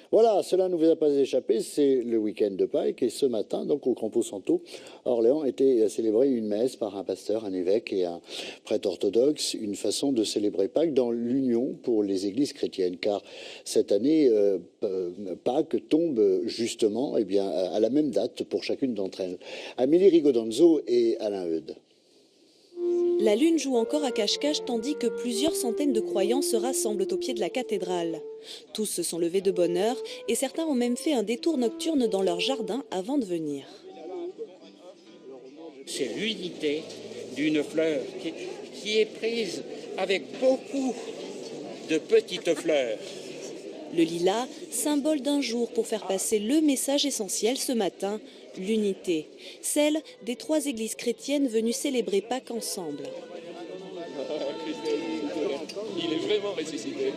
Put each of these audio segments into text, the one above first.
Voilà, cela ne vous a pas échappé, c'est le week-end de Pâques et ce matin, donc au Campo Santo, à Orléans, était célébrée une messe par un pasteur, un évêque et un prêtre orthodoxe, une façon de célébrer Pâques dans l'union pour les églises chrétiennes, car cette année, Pâques tombe justement à la même date pour chacune d'entre elles. Amélie Rigodanzo et Alain Eudes. La lune joue encore à cache-cache tandis que plusieurs centaines de croyants se rassemblent au pied de la cathédrale. Tous se sont levés de bonne heure et certains ont même fait un détour nocturne dans leur jardin avant de venir. C'est l'unité d'une fleur qui est prise avec beaucoup de petites fleurs. Le lilas, symbole d'un jour pour faire passer le message essentiel ce matin, l'unité. Celle des 3 églises chrétiennes venues célébrer Pâques ensemble. Il est vraiment ressuscité.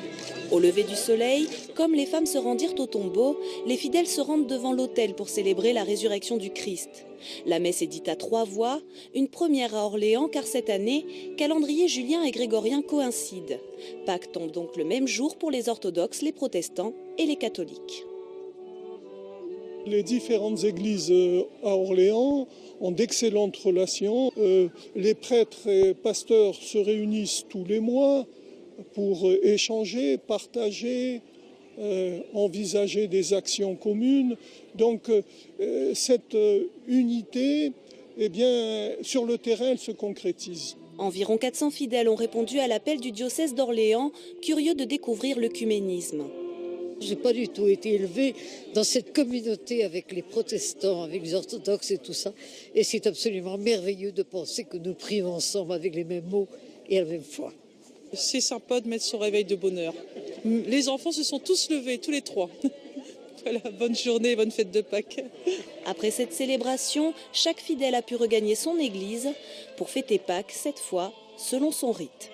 Au lever du soleil, comme les femmes se rendirent au tombeau, les fidèles se rendent devant l'autel pour célébrer la résurrection du Christ. La messe est dite à 3 voix, une première à Orléans car cette année, calendrier julien et grégorien coïncident. Pâques tombe donc le même jour pour les orthodoxes, les protestants et les catholiques. Les différentes églises à Orléans ont d'excellentes relations. Les prêtres et pasteurs se réunissent tous les mois pour échanger, partager, envisager des actions communes. Donc cette unité, sur le terrain, elle se concrétise. Environ 400 fidèles ont répondu à l'appel du diocèse d'Orléans, curieux de découvrir l'œcuménisme. Je n'ai pas du tout été élevée dans cette communauté avec les protestants, avec les orthodoxes et tout ça. Et c'est absolument merveilleux de penser que nous prions ensemble avec les mêmes mots et la même foi. C'est sympa de mettre son réveil de bonne heure. Les enfants se sont tous levés, tous les 3. Voilà, bonne journée, bonne fête de Pâques. Après cette célébration, chaque fidèle a pu regagner son église pour fêter Pâques, cette fois selon son rite.